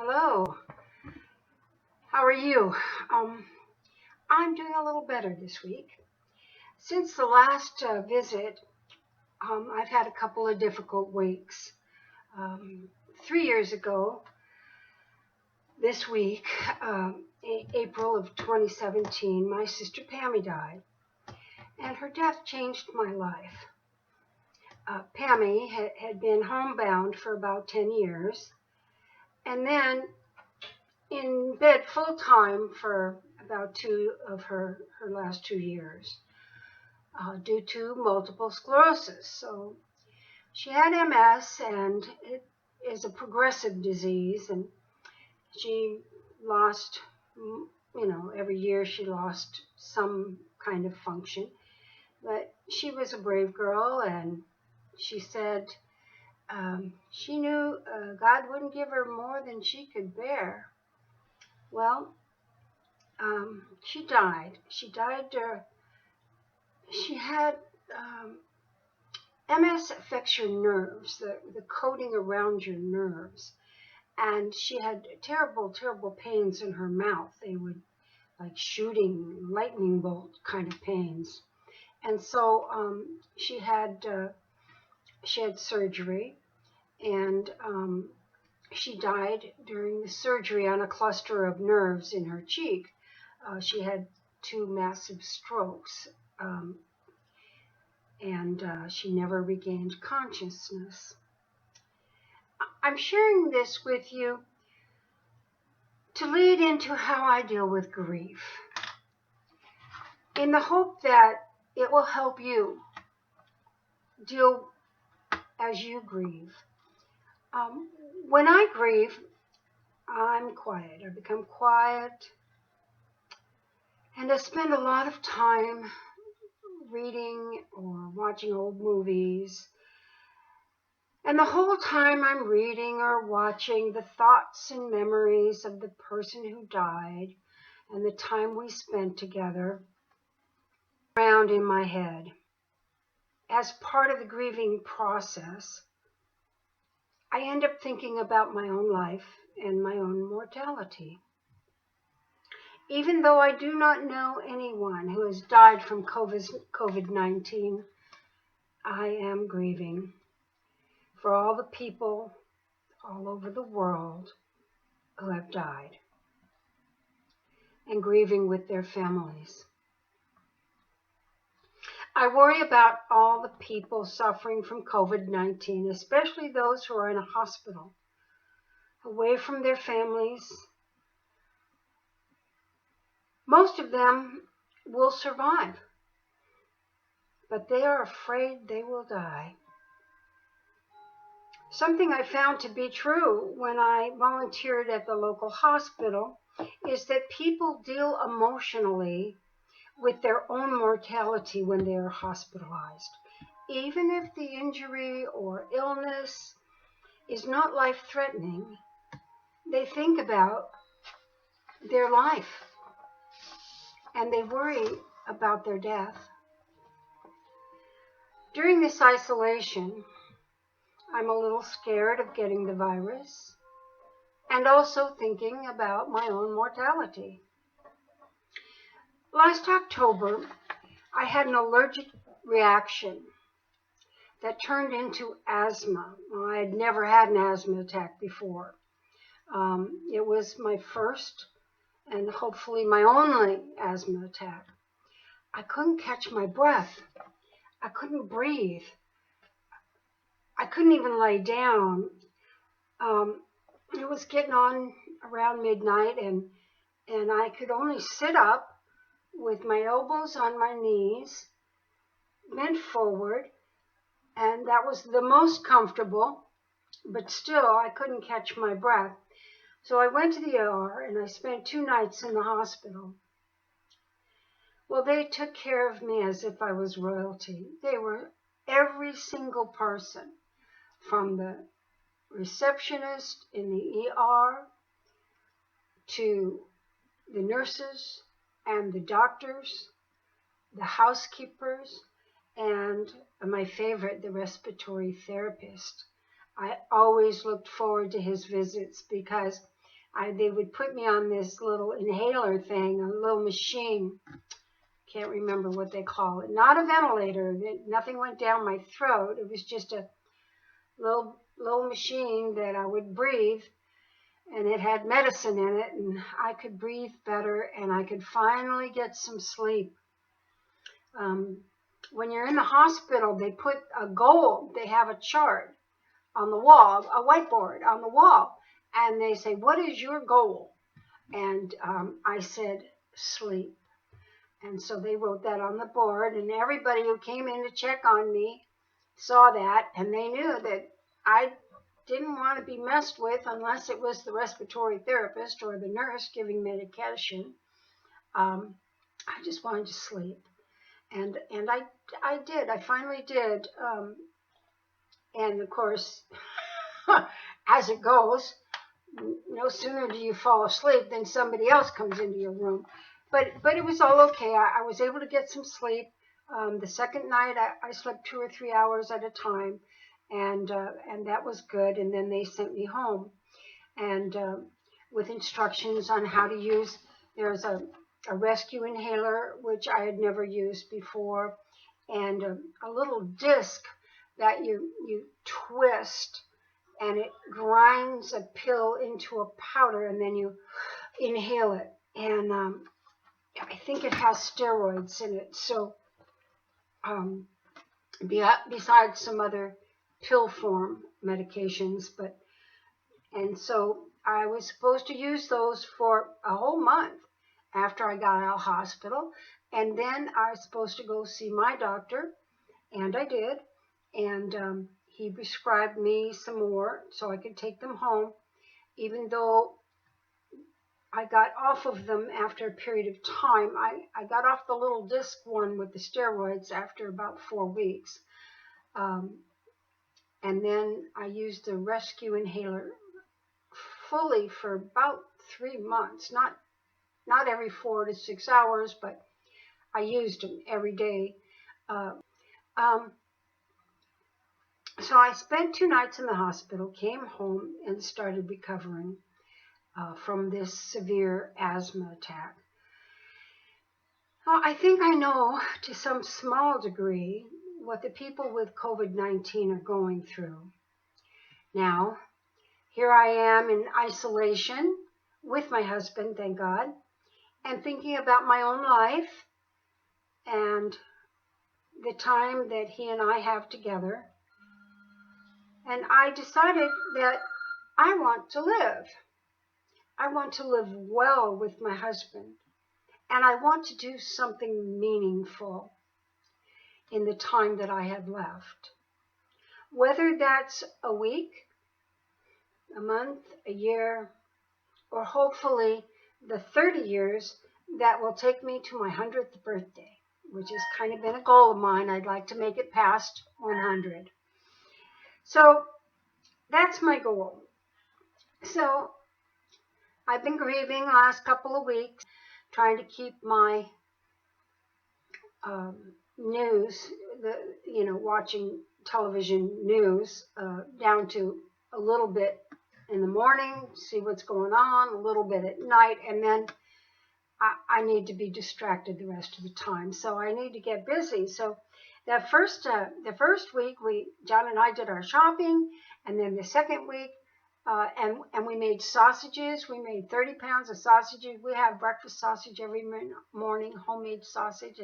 Hello, how are you? Um, I'm doing a little better this week. Since the last visit, I've had a couple of difficult weeks. 3 years ago, this week, April of 2017, my sister Pammy died, and her death changed my life. Pammy had been homebound for about 10 years, and then in bed full time for about two of her last 2 years due to multiple sclerosis. So she had MS, and it is a progressive disease, and she lost, every year she lost some kind of function. But she was a brave girl, and she said she knew God wouldn't give her more than she could bear. Well, she died. She died. She had MS affects your nerves, the coating around your nerves, and she had terrible, terrible pains in her mouth. They would like shooting lightning bolt kind of pains, and so she had surgery, and she died during the surgery on a cluster of nerves in her cheek. She had two massive strokes, and she never regained consciousness. I'm sharing this with you to lead into how I deal with grief, in the hope that it will help you deal as you grieve. When I grieve, I'm quiet. I become quiet, and I spend a lot of time reading or watching old movies. And the whole time I'm reading or watching, the thoughts and memories of the person who died and the time we spent together around in my head. As part of the grieving process, I end up thinking about my own life and my own mortality. Even though I do not know anyone who has died from COVID-19, I am grieving for all the people all over the world who have died, and grieving with their families. I worry about all the people suffering from COVID-19, especially those who are in a hospital, away from their families. Most of them will survive, but they are afraid they will die. Something I found to be true when I volunteered at the local hospital is that people deal emotionally with their own mortality when they are hospitalized. Even if the injury or illness is not life-threatening, they think about their life and they worry about their death. During this isolation, I'm a little scared of getting the virus and also thinking about my own mortality. Last October, I had an allergic reaction that turned into asthma. I had never had an asthma attack before. It was my first and hopefully my only asthma attack. I couldn't catch my breath. I couldn't breathe. I couldn't even lay down. It was getting on around midnight, and I could only sit up with my elbows on my knees, bent forward, and that was the most comfortable, but still I couldn't catch my breath. So I went to the ER, and I spent 2 nights in the hospital. Well, they took care of me as if I was royalty. They were every single person, from the receptionist in the ER to the nurses and the doctors, the housekeepers, and my favorite, the respiratory therapist. I always looked forward to his visits because they would put me on this little inhaler thing, a little machine. Can't remember what they call it. Not a ventilator. Nothing went down my throat. It was just a little machine that I would breathe, and it had medicine in it, and I could breathe better, and I could finally get some sleep. When you're in the hospital, they put a goal. They have a chart on the wall, a whiteboard on the wall, and they say, "What is your goal?" And I said, "Sleep." And so they wrote that on the board, and everybody who came in to check on me saw that, and they knew that I didn't want to be messed with unless it was the respiratory therapist or the nurse giving medication. I just wanted to sleep, and I did. I finally did, and of course, as it goes, no sooner do you fall asleep than somebody else comes into your room. But it was all okay. I was able to get some sleep. The second night, I slept 2 or 3 hours at a time, and that was good. And then they sent me home, and with instructions on how to use. There's a rescue inhaler, which I had never used before, and a little disc that you twist, and it grinds a pill into a powder, and then you inhale it. And I think it has steroids in it. So besides some other pill form medications, and so I was supposed to use those for a whole month after I got out of hospital, and then I was supposed to go see my doctor, and I did, and he prescribed me some more so I could take them home, even though I got off of them after a period of time. I got off the little disc one with the steroids after about 4 weeks. And then I used the rescue inhaler fully for about 3 months. Not every 4 to 6 hours, but I used them every day. So I spent 2 nights in the hospital, came home, and started recovering from this severe asthma attack. Well, I think I know to some small degree what the people with COVID-19 are going through. Now, here I am in isolation with my husband, thank God, and thinking about my own life and the time that he and I have together. And I decided that I want to live. I want to live well with my husband, and I want to do something meaningful in the time that I have left. Whether that's a week, a month, a year, or hopefully the 30 years that will take me to my 100th birthday, which has kind of been a goal of mine. I'd like to make it past 100. So that's my goal. So I've been grieving the last couple of weeks, trying to keep my news, watching television news down to a little bit in the morning, see what's going on, a little bit at night, and then I need to be distracted the rest of the time. So I need to get busy. So the first week, John and I did our shopping, and then the second week, and we made sausages. We made 30 pounds of sausages. We have breakfast sausage every morning, homemade sausage,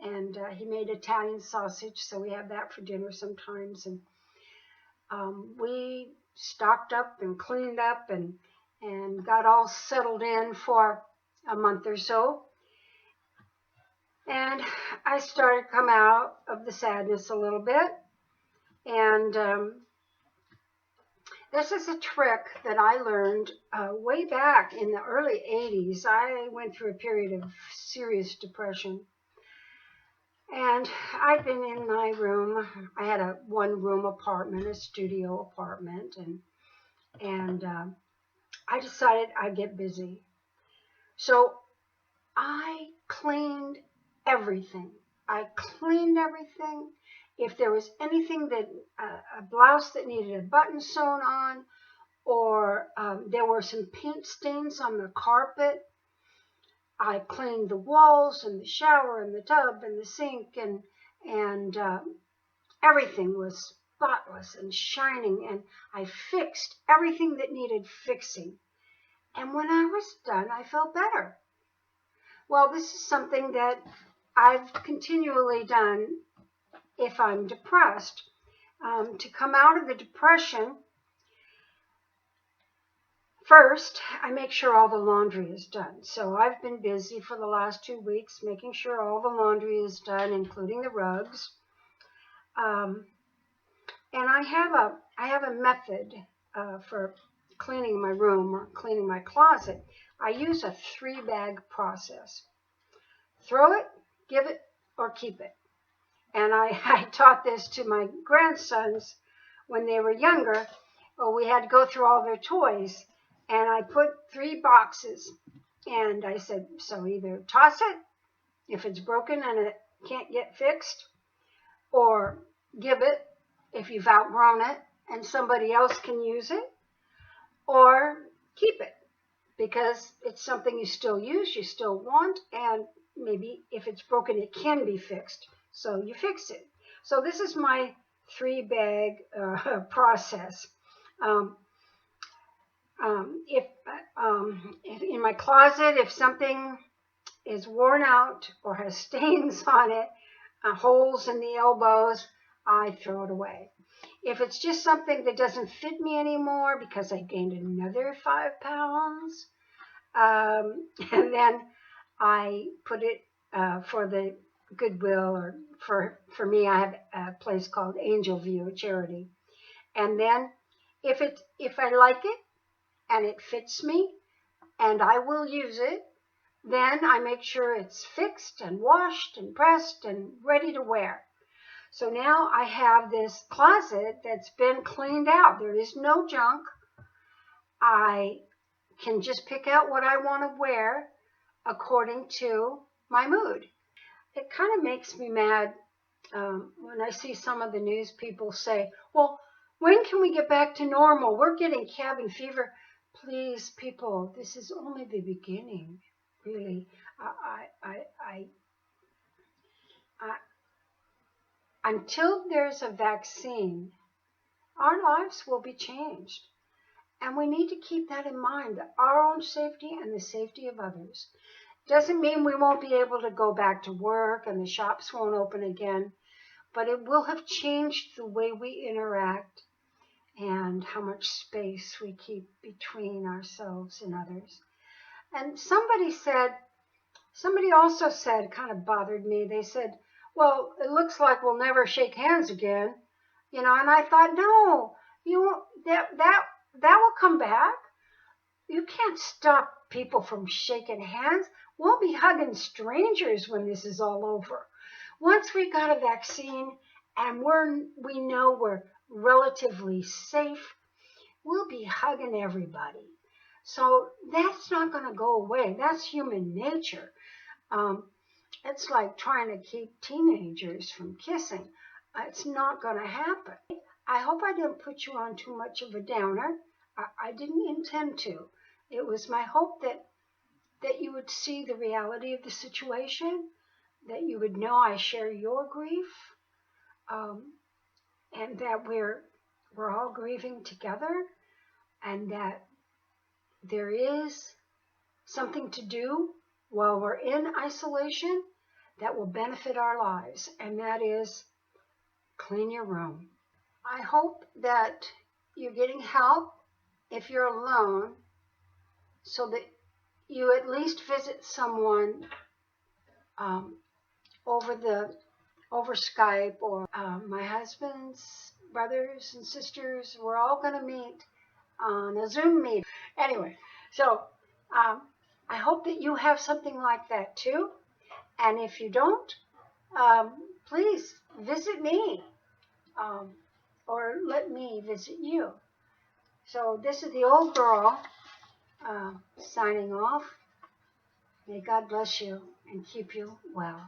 and he made Italian sausage, so we have that for dinner sometimes. And we stocked up and cleaned up and got all settled in for a month or so. And I started to come out of the sadness a little bit. And this is a trick that I learned way back in the early 80s. I went through a period of serious depression. And I'd been in my room. I had a 1-room apartment, a studio apartment, and I decided I'd get busy. So I cleaned everything. If there was anything a blouse that needed a button sewn on, or there were some paint stains on the carpet. I cleaned the walls and the shower and the tub and the sink, and everything was spotless and shining, and I fixed everything that needed fixing. And when I was done, I felt better. Well, this is something that I've continually done if I'm depressed. To come out of the depression, first, I make sure all the laundry is done. So I've been busy for the last 2 weeks making sure all the laundry is done, including the rugs. And I have a method for cleaning my room or cleaning my closet. I use a 3-bag process. Throw it, give it, or keep it. And I taught this to my grandsons when they were younger. We had to go through all their toys, and I put 3 boxes, and I said, so either toss it if it's broken and it can't get fixed, or give it if you've outgrown it and somebody else can use it, or keep it because it's something you still use, you still want, and maybe if it's broken, it can be fixed. So you fix it. So this is my 3-bag process. If in my closet, if something is worn out or has stains on it, holes in the elbows, I throw it away. If it's just something that doesn't fit me anymore because I gained another 5 pounds, and then I put it for the Goodwill, or for me, I have a place called Angel View, a charity. And then if I like it and it fits me and I will use it, then I make sure it's fixed and washed and pressed and ready to wear. So now I have this closet that's been cleaned out. There is no junk. I can just pick out what I want to wear according to my mood. It kind of makes me mad when I see some of the news people say, well, when can we get back to normal? We're getting cabin fever. Please, people, this is only the beginning, really. Until there's a vaccine, our lives will be changed. And we need to keep that in mind, our own safety and the safety of others. Doesn't mean we won't be able to go back to work and the shops won't open again, but it will have changed the way we interact and how much space we keep between ourselves and others. And somebody also said, kind of bothered me, they said, well, it looks like we'll never shake hands again, and I thought, no, that will come back. You can't stop people from shaking hands. We'll be hugging strangers when this is all over. Once we got a vaccine and we know we're relatively safe, we'll be hugging everybody. So that's not going to go away. That's human nature. It's like trying to keep teenagers from kissing. It's not going to happen. I hope I didn't put you on too much of a downer. I didn't intend to. It was my hope that you would see the reality of the situation, that you would know I share your grief, and that we're all grieving together, and that there is something to do while we're in isolation that will benefit our lives, and that is clean your room. I hope that you're getting help if you're alone, so that you at least visit someone over Skype, or my husband's brothers and sisters. We're all going to meet on a Zoom meeting. Anyway, so I hope that you have something like that too. And if you don't, please visit me, or let me visit you. So this is the old girl signing off. May God bless you and keep you well.